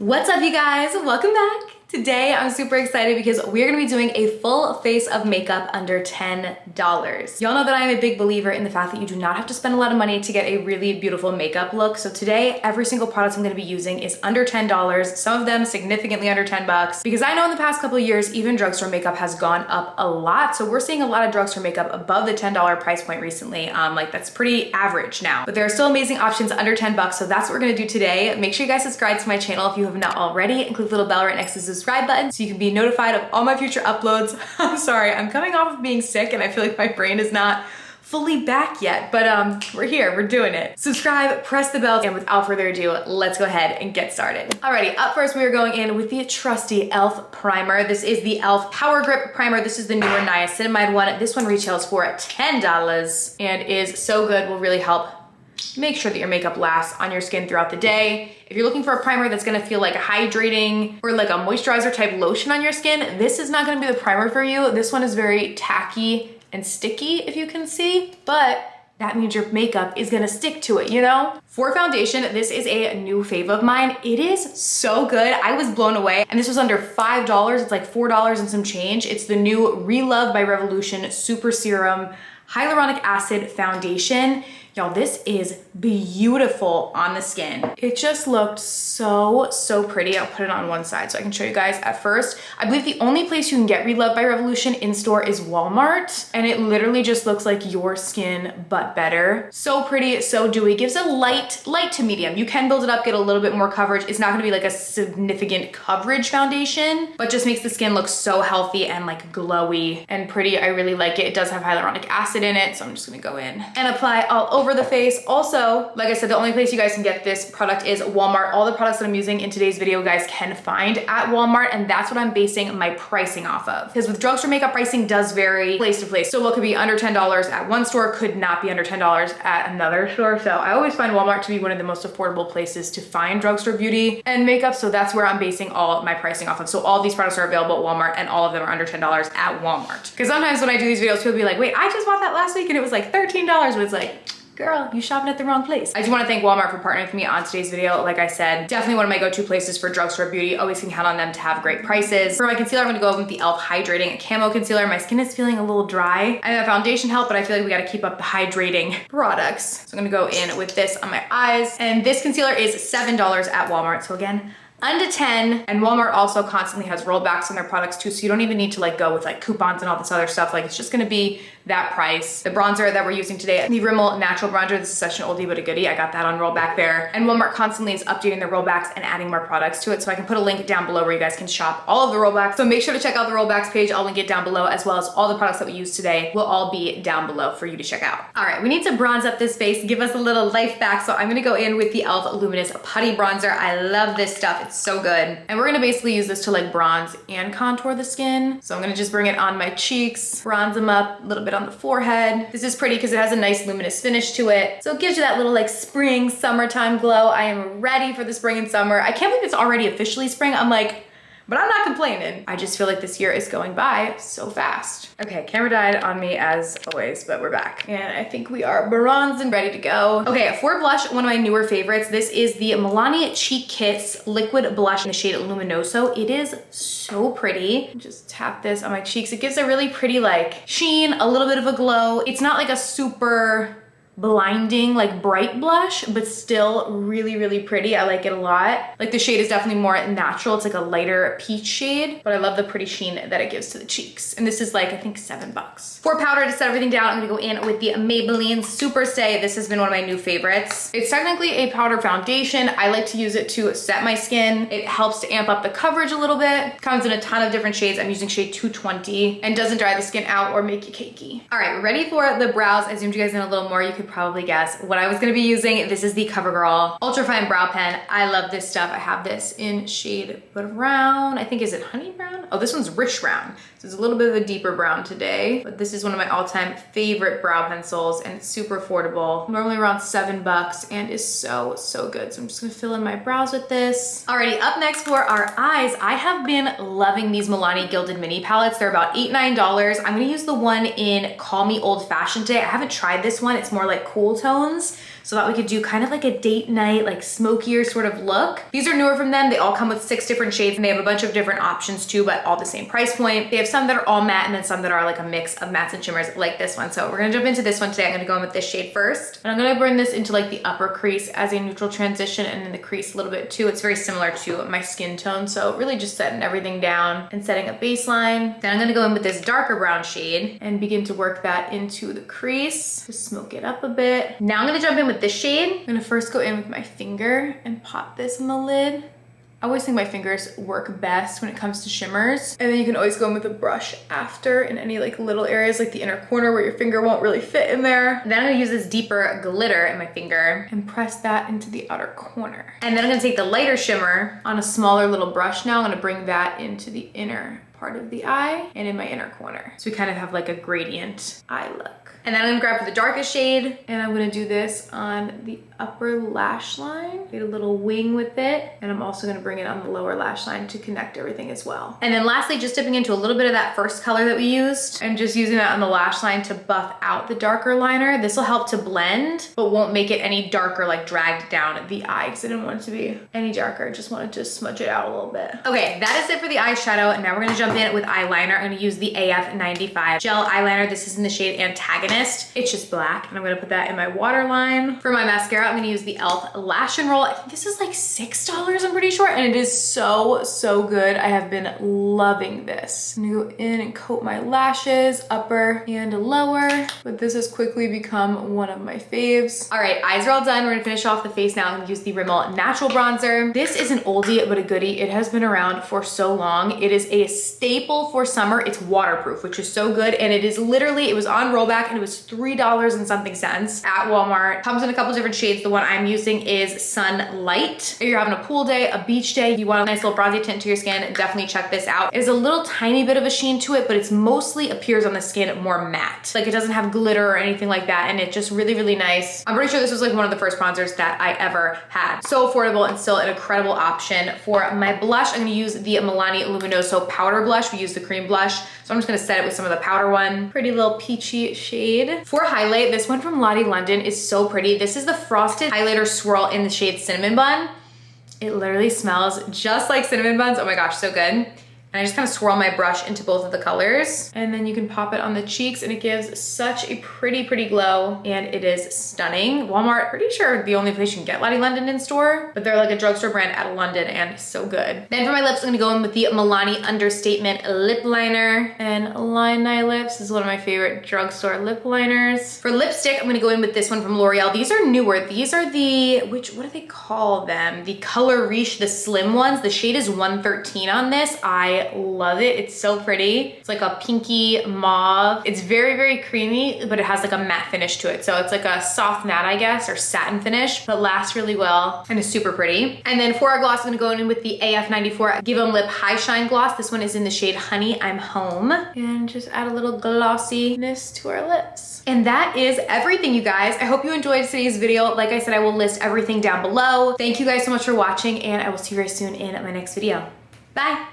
What's up, you guys? Welcome back. Today, I'm super excited because we're gonna be doing a full face of makeup under $10. Y'all know that I'm a big believer in the fact that you do not have to spend a lot of money to get a really beautiful makeup look. So today, every single product I'm gonna be using is under $10, some of them significantly under 10 bucks, because I know in the past couple of years, even drugstore makeup has gone up a lot. So we're seeing a lot of drugstore makeup above the $10 price point recently. Like that's pretty average now, but there are still amazing options under 10 bucks. So that's what we're gonna do today. Make sure you guys subscribe to my channel if you have not already, and click the little bell right next to the subscribe button so you can be notified of all my future uploads. I'm sorry, I'm coming off of being sick and I feel like my brain is not fully back yet, but we're here, we're doing it. Subscribe, press the bell, and without further ado, let's go ahead and get started. Alrighty, up first we are going in with the trusty e.l.f. primer. This is the e.l.f. Power Grip Primer. This is the newer niacinamide one. This one retails for $10 and is so good, will really help make sure that your makeup lasts on your skin throughout the day. If you're looking for a primer that's gonna feel like a hydrating or like a moisturizer type lotion on your skin, this is not gonna be the primer for you. This one is very tacky and sticky, if you can see, but that means your makeup is gonna stick to it, you know? For foundation, this is a new fave of mine. It is so good. I was blown away, and this was under $5. It's like $4 and some change. It's the new Relove by Revolution Super Serum Hyaluronic Acid Foundation. Y'all, this is beautiful on the skin. It just looked so pretty. I'll put it on one side so I can show you guys at first. I believe the only place you can get Relove by Revolution in store is Walmart, and it literally just looks like your skin, but better. So pretty, so dewy. Gives a light to medium. You can build it up, get a little bit more coverage. It's not gonna be like a significant coverage foundation, but just makes the skin look so healthy and like glowy and pretty. I really like it. It does have hyaluronic acid in it, so I'm just gonna go in and apply all over the face. Also, like I said, the only place you guys can get this product is Walmart. All the products that I'm using in today's video, guys can find at Walmart, and that's what I'm basing my pricing off of. Because with drugstore makeup, pricing does vary place to place. So what could be under $10 at one store could not be under $10 at another store. So I always find Walmart to be one of the most affordable places to find drugstore beauty and makeup. So that's where I'm basing all of my pricing off of. So all of these products are available at Walmart, and all of them are under $10 at Walmart. Because sometimes when I do these videos, people be like, wait, I just bought that last week and it was like $13, but it's like, girl, you shopping at the wrong place. I do want to thank Walmart for partnering with me on today's video. Like I said, definitely one of my go-to places for drugstore beauty. Always can count on them to have great prices. For my concealer, I'm gonna go with the e.l.f. Hydrating Camo Concealer. My skin is feeling a little dry. I know foundation help, but I feel like we gotta keep up the hydrating products. So I'm gonna go in with this on my eyes. And this concealer is $7 at Walmart. So again, under 10, and Walmart also constantly has rollbacks on their products too, so you don't even need to like go with like coupons and all this other stuff. Like it's just gonna be that price. The bronzer that we're using today, the Rimmel Natural Bronzer, this is such an oldie but a goodie. I got that on rollback there. And Walmart constantly is updating their rollbacks and adding more products to it, so I can put a link down below where you guys can shop all of the rollbacks. So make sure to check out the rollbacks page. I'll link it down below, as well as all the products that we use today will all be down below for you to check out. All right, we need to bronze up this face, give us a little life back. So I'm gonna go in with the e.l.f. Luminous Putty Bronzer. I love this stuff, it's so good. And we're gonna basically use this to like bronze and contour the skin. So I'm gonna just bring it on my cheeks, bronze them up, a little bit on the forehead. This is pretty because it has a nice luminous finish to it. So it gives you that little like spring, summertime glow. I am ready for the spring and summer. I can't believe it's already officially spring. I'm like, but I'm not complaining. I just feel like this year is going by so fast. Okay, camera died on me as always, but we're back. And I think we are bronzed and ready to go. Okay, for blush, one of my newer favorites, this is the Milani Cheek Kiss Liquid Blush in the shade Luminoso. It is so pretty. Just tap this on my cheeks. It gives a really pretty like sheen, a little bit of a glow. It's not like a super blinding like bright blush, but still really pretty. I like it a lot. Like the shade is definitely more natural. It's like a lighter peach shade, but I love the pretty sheen that it gives to the cheeks. And this is like, I think $7. For powder to set everything down, I'm gonna go in with the Maybelline Super Stay. This has been one of my new favorites. It's technically a powder foundation. I like to use it to set my skin. It helps to amp up the coverage a little bit. Comes in a ton of different shades. I'm using shade 220 and doesn't dry the skin out or make you cakey. All right, ready for the brows. I zoomed you guys in a little more. You could probably guess what I was gonna be using. This is the CoverGirl Ultra Fine Brow Pen. I love this stuff. I have this in shade brown. I think, is it honey brown? Oh, this one's rich brown. So it's a little bit of a deeper brown today, but this is one of my all-time favorite brow pencils, and it's super affordable. Normally around $7 and is so good. So I'm just gonna fill in my brows with this. Alrighty, up next for our eyes, I have been loving these Milani Gilded Mini Palettes. They're about $8, $9. I'm gonna use the one in Call Me Old Fashioned today. I haven't tried this one. It's more like cool tones. so that we could do kind of like a date night, like smokier sort of look. These are newer from them. They all come with 6 different shades and they have a bunch of different options too, but all the same price point. They have some that are all matte and then some that are like a mix of mattes and shimmers like this one. So we're gonna jump into this one today. I'm gonna go in with this shade first. And I'm gonna bring this into like the upper crease as a neutral transition and in the crease a little bit too. It's very similar to my skin tone. So really just setting everything down and setting a baseline. Then I'm gonna go in with this darker brown shade and begin to work that into the crease. Just smoke it up a bit. Now I'm gonna jump in with this shade. I'm gonna first go in with my finger and pop this on the lid. I always think my fingers work best when it comes to shimmers. And then you can always go in with a brush after in any like little areas like the inner corner where your finger won't really fit in there. And then I'm gonna use this deeper glitter in my finger and press that into the outer corner. And then I'm gonna take the lighter shimmer on a smaller little brush now. I'm gonna bring that into the inner part of the eye and in my inner corner. So we kind of have like a gradient eye look. And then I'm gonna grab the darkest shade and I'm gonna do this on the upper lash line. Get a little wing with it. And I'm also gonna bring it on the lower lash line to connect everything as well. And then lastly, just dipping into a little bit of that first color that we used and just using that on the lash line to buff out the darker liner. This will help to blend, but won't make it any darker, like dragged down the eye because I didn't want it to be any darker. Just wanted to smudge it out a little bit. Okay, that is it for the eyeshadow. And now we're gonna jump in with eyeliner. I'm gonna use the AF95 gel eyeliner. This is in the shade Antagonist. It's just black and I'm gonna put that in my waterline. For my mascara, I'm gonna use the e.l.f. Lash and Roll. I think this is like $6, I'm pretty sure, and it is so, so good. I have been loving this. I'm gonna go in and coat my lashes, upper and lower, but this has quickly become one of my faves. All right, eyes are all done. We're gonna finish off the face now. I'm gonna use the Rimmel Natural Bronzer. This is an oldie, but a goodie. It has been around for so long. It is a staple for summer. It's waterproof, which is so good, and it is literally, it was on rollback and it was $3 and something cents at Walmart. Comes in a couple different shades. The one I'm using is Sunlight. If you're having a pool day, a beach day, you want a nice little bronzy tint to your skin, definitely check this out. It is a little tiny bit of a sheen to it, but it's mostly appears on the skin more matte. Like it doesn't have glitter or anything like that, and it's just really, really nice. I'm pretty sure this was like one of the first bronzers that I ever had. So affordable and still an incredible option. For my blush, I'm gonna use the Milani Luminoso powder blush. We use the cream blush, so I'm just gonna set it with some of the powder one. Pretty little peachy shade. For highlight, this one from Lottie London is so pretty. This is the Frosted Highlighter Swirl in the shade Cinnamon Bun. It literally smells just like cinnamon buns. Oh my gosh, so good. And I just kind of swirl my brush into both of the colors. And then you can pop it on the cheeks and it gives such a pretty, pretty glow. And it is stunning. Walmart, pretty sure the only place you can get Lottie London in store, but they're like a drugstore brand out of London and so good. Then for my lips, I'm gonna go in with the Milani Understatement Lip Liner and line my lips. This is one of my favorite drugstore lip liners. For lipstick, I'm gonna go in with this one from L'Oreal. These are newer. These are the, what do they call them? The Color Riche, the slim ones. The shade is 113 on this. I love it. It's so pretty. It's like a pinky mauve. It's very, very creamy, but it has like a matte finish to it. So it's like a soft matte, I guess, or satin finish, but lasts really well and is super pretty. And then for our gloss, I'm gonna go in with the AF94 Give 'em Lip High Shine Gloss. This one is in the shade Honey, I'm Home. And just add a little glossiness to our lips. And that is everything, you guys. I hope you enjoyed today's video. Like I said, I will list everything down below. Thank you guys so much for watching, and I will see you very soon in my next video. Bye.